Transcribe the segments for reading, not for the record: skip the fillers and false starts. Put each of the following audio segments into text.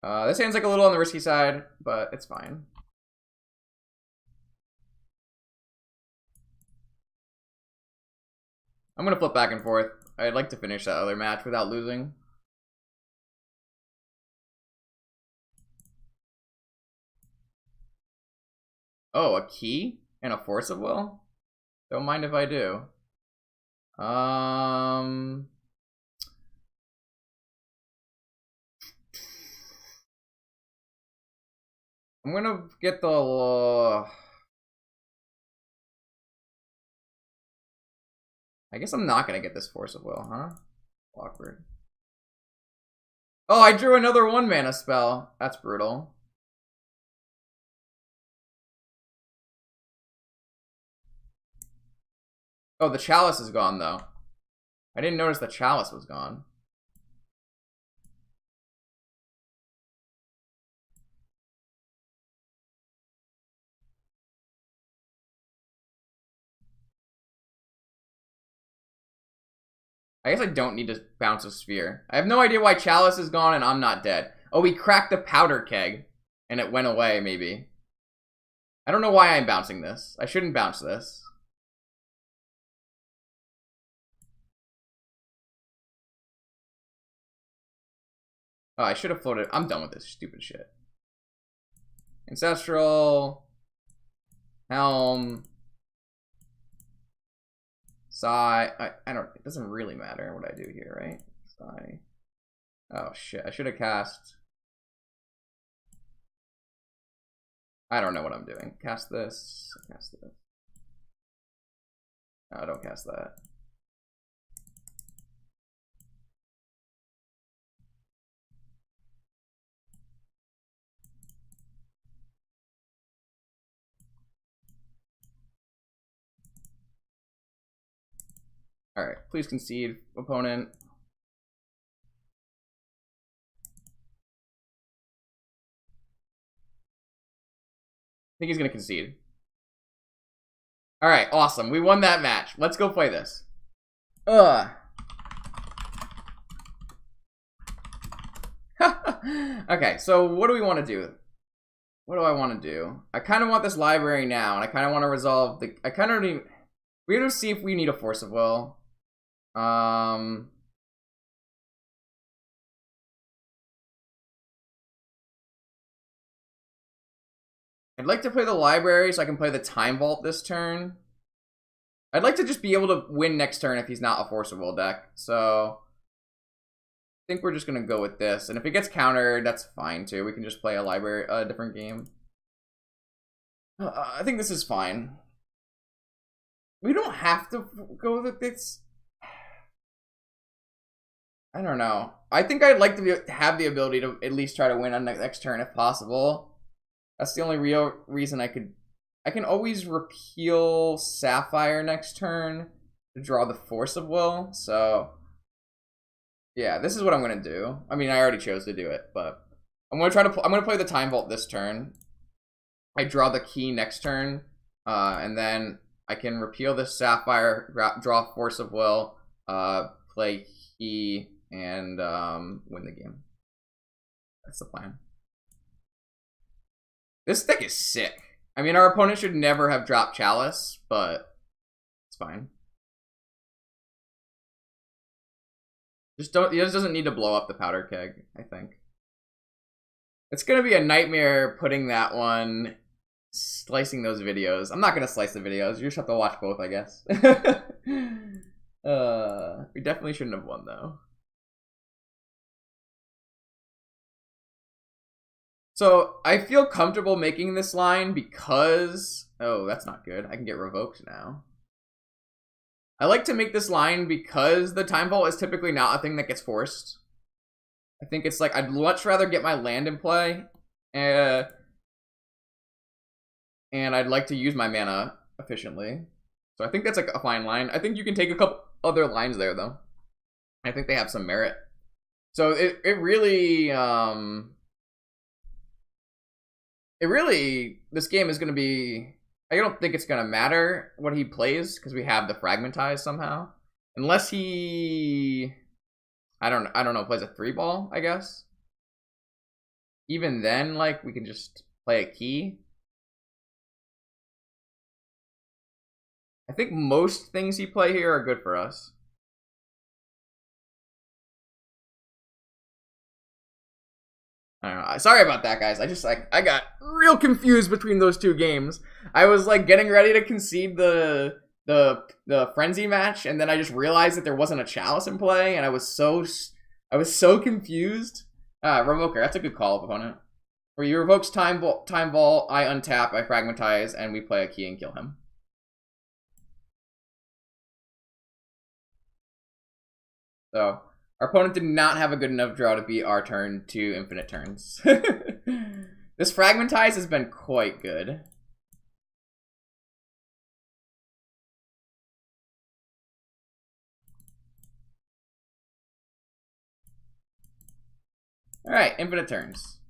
This hand's like a little on the risky side, but it's fine. I'm gonna flip back and forth. I'd like to finish that other match without losing. Oh, a key and a force of will? Don't mind if I do. I'm gonna get the... I guess I'm not gonna get this force of will, huh? Awkward. Oh, I drew another 1-mana spell. That's brutal. Oh, the chalice is gone, though. I didn't notice the chalice was gone. I guess I don't need to bounce a sphere. I have no idea why chalice is gone and I'm not dead. Oh, we cracked the powder keg and it went away, maybe. I don't know why I'm bouncing this. I shouldn't bounce this. Oh, I should have floated. I'm done with this stupid shit. Ancestral. Helm. Sigh. I don't. It doesn't really matter what I do here, right? Sigh. Oh shit! I should have cast. I don't know what I'm doing. Cast this. Cast this. No, don't cast that. Alright, please concede, opponent. I think he's gonna concede. Alright, awesome. We won that match. Let's go play this. Ugh. Okay, so what do we want to do? What do I want to do? I kind of want this library now, and I kind of want to resolve the... I kind of need... We have to see if we need a force of will. I'd like to play the library so I can play the time vault this turn. I'd like to just be able to win next turn if he's not a force of will deck. So I think we're just gonna go with this. And if it gets countered, that's fine too. We can just play a different game. I think this is fine. We don't have to go with this. I don't know. I think I'd like to have the ability to at least try to win on the next turn if possible. That's the only real reason I can always repeal Sapphire next turn to draw the force of will. So yeah, this is what I'm gonna do. I mean, I already chose to do it, but I'm gonna play the time vault this turn. I draw the key next turn, and then I can repeal this Sapphire, draw force of will, play key, and win the game. That's the plan. This deck is sick. I mean, our opponent should never have dropped Chalice, but it's fine. He just doesn't need to blow up the powder keg, I think. It's gonna be a nightmare putting that one, slicing those videos. I'm not gonna slice the videos. You just have to watch both, I guess. We definitely shouldn't have won, though. So I feel comfortable making this line because... Oh, that's not good. I can get revoked now. I like to make this line because the time vault is typically not a thing that gets forced. I think it's like, I'd much rather get my land in play. And I'd like to use my mana efficiently. So I think that's like a fine line. I think you can take a couple other lines there, though. I think they have some merit. So it really... this game is going to be... I don't think it's going to matter what he plays, because we have the Fragmentize somehow. Unless he... I don't know, plays a 3-ball, I guess. even then, like, we can just play a key. I think most things you play here are good for us. I don't know. Sorry about that, guys. I just I got real confused between those two games. I was like getting ready to concede the frenzy match, and then I just realized that there wasn't a chalice in play, and I was so confused. Revoker, that's a good call, opponent. Where he revokes time vault, I untap, I fragmentize, and we play a key and kill him. So our opponent did not have a good enough draw to beat our turn to infinite turns. This fragmentize has been quite good. Alright, infinite turns.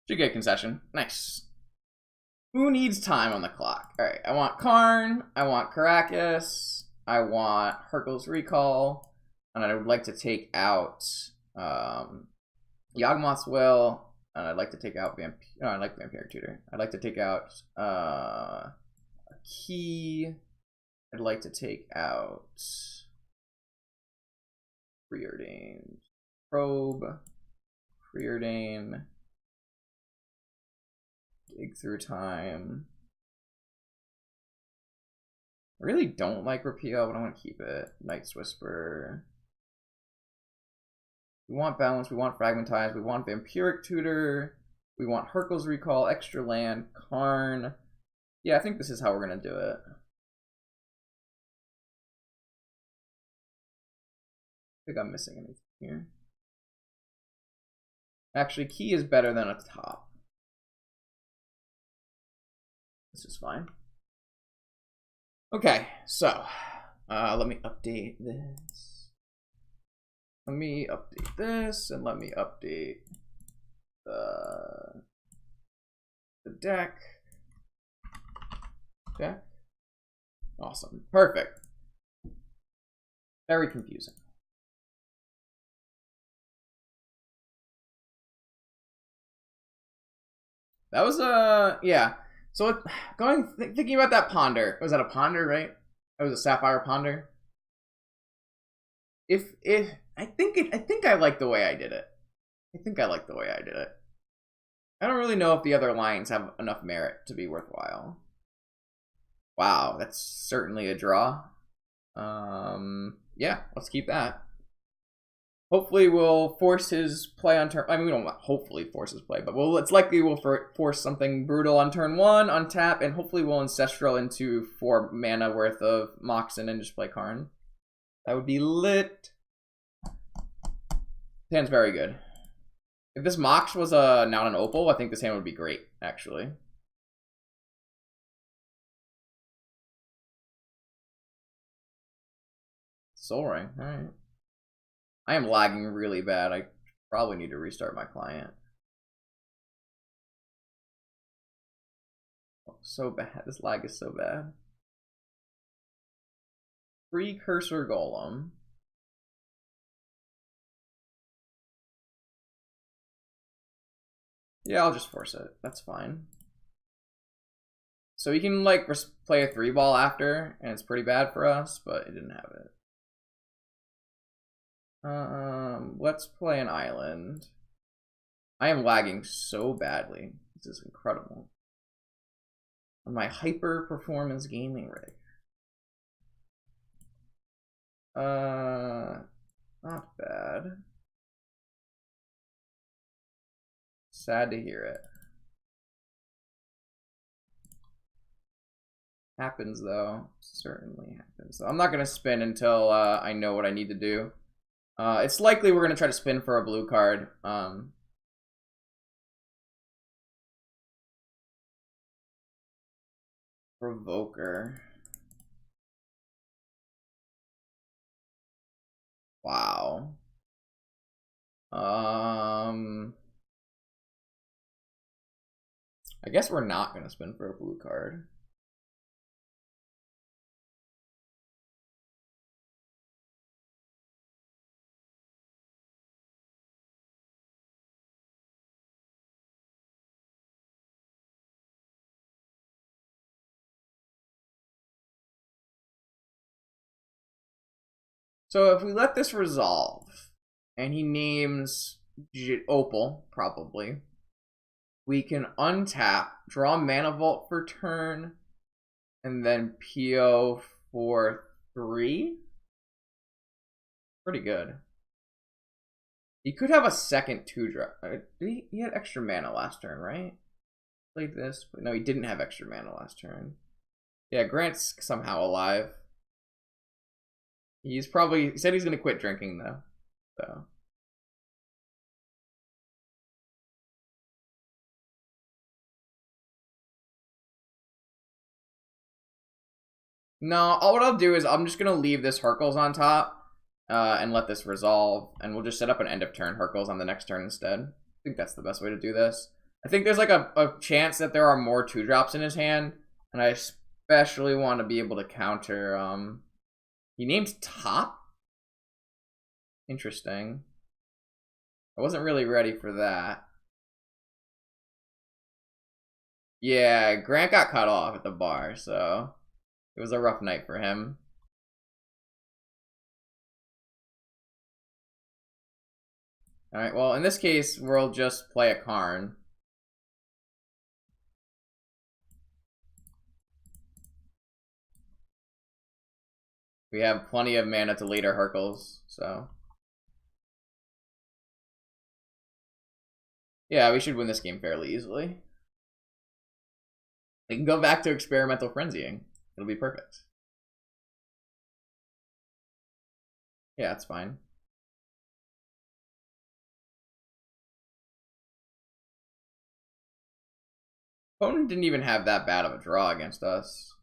Should get concession. Nice. Who needs time on the clock? Alright, I want Karn, I want Caracas, I want Hercule's Recall, and I would like to take out Yawgmoth's Will, and I'd like to take out I like Vampire Tutor. I'd like to take out a Key. I'd like to take out Preordained Probe, Preordain, Dig Through Time. I really don't like Repeal, but I want to keep it. Night's Whisper. We want Balance, we want Fragmentize, we want Vampiric Tutor, we want Hercule's Recall, Extra Land, Karn. Yeah, I think this is how we're going to do it. I think I'm missing anything here. Actually, Key is better than a top. This is fine. Okay, so let me update this. Let me update this, and let me update the deck. Deck. Awesome. Perfect. Very confusing. That was yeah. So thinking about that ponder. Was that a ponder, right? It was a sapphire ponder. If I think I like the way I did it. I think I like the way I did it. I don't really know if the other lines have enough merit to be worthwhile. Wow, that's certainly a draw. Yeah, let's keep that. Hopefully we'll force his play on turn. I mean, we don't hopefully force his play, but it's likely we'll force something brutal on turn 1, untap, and hopefully we'll Ancestral into 4 mana worth of Moxen and just play Karn. That would be lit. This hand's very good. If this Mox was not an Opal, I think this hand would be great, actually. Soul Ring, alright. I am lagging really bad. I probably need to restart my client. Oh, so bad. This lag is so bad. Precursor Golem. Yeah, I'll just force it. That's fine. So he can like play a 3-ball after, and it's pretty bad for us, but it didn't have it. Let's play an island. I am lagging so badly. This is incredible. On my hyper performance gaming rig. Not bad. Sad to hear it. Happens though. Certainly happens. So I'm not gonna spin until I know what I need to do. It's likely we're gonna try to spin for a blue card. Provoker. Wow. I guess we're not gonna spin for a blue card. So if we let this resolve, and he names Opal, probably, we can untap, draw Mana Vault for turn, and then PO for 3. Pretty good. He could have a second 2-drop. He had extra mana last turn, right? Played this, but no, he didn't have extra mana last turn. Yeah, Grant's somehow alive. He said he's gonna quit drinking though. So. No, what I'll do is I'm just gonna leave this Hercules on top, and let this resolve, and we'll just set up an end of turn Hercules on the next turn instead. I think that's the best way to do this. I think there's like a chance that there are more 2-drops in his hand, and I especially want to be able to counter. He named Top. Interesting. I wasn't really ready for that. Yeah, Grant got cut off at the bar, so it was a rough night for him. Alright, well, in this case, we'll just play a Karn. We have plenty of mana to later Hercules, so. Yeah, we should win this game fairly easily. We can go back to experimental frenzying. It'll be perfect. Yeah, it's fine. Opponent didn't even have that bad of a draw against us.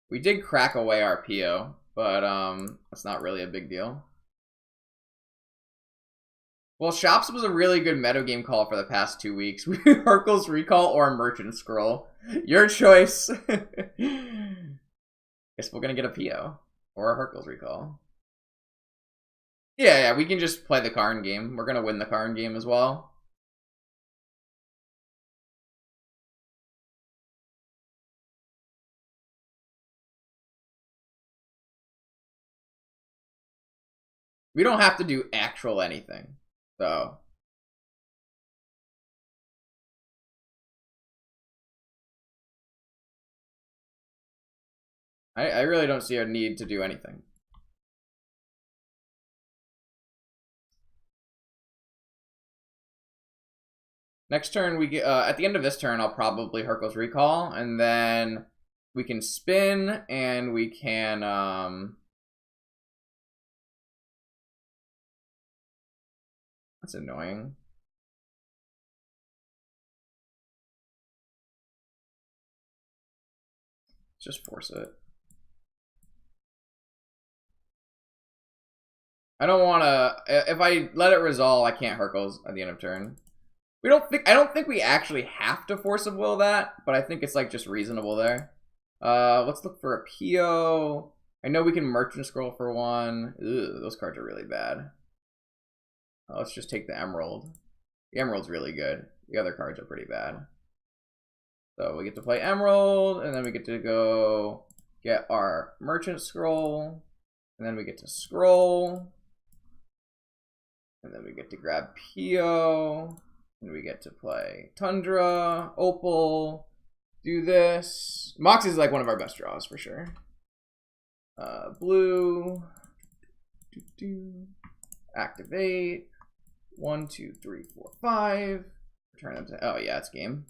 We did crack away our PO, but that's not really a big deal. Well, Shops was a really good metagame call for the past 2 weeks. Hercules Recall or Merchant Scroll. Your choice. Guess we're gonna get a PO or a Hercules Recall. Yeah, we can just play the Karn game. We're gonna win the Karn game as well. We don't have to do actual anything, so. I really don't see a need to do anything. Next turn, we get at the end of this turn, I'll probably Hercules Recall, and then we can spin, and we can that's annoying. Just force it. I don't want to. If I let it resolve, I can't Hercules at the end of turn. I don't think we actually have to force of will that, but I think it's like just reasonable there. Let's look for a PO. I know we can Merchant Scroll for 1. Ugh, those cards are really bad. Let's just take the Emerald. The Emerald's really good. The other cards are pretty bad. So we get to play Emerald, and then we get to go get our Merchant Scroll, and then we get to scroll, and then we get to grab PO, and we get to play Tundra, Opal, do this. Mox is like one of our best draws for sure. Blue, activate, 1, 2, 3, 4, 5. Return them to, oh yeah, it's game.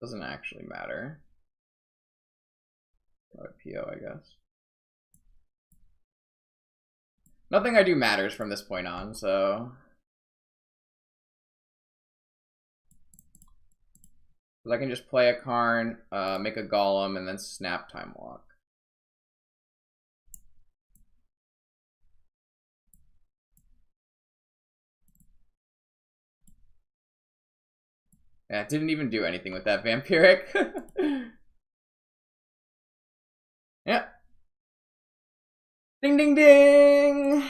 Doesn't actually matter. PO, I guess. Nothing I do matters from this point on, so. I can just play a Karn, make a Golem, and then snap Time Walk. Yeah, it didn't even do anything with that Vampiric. Yeah. Ding, ding, ding!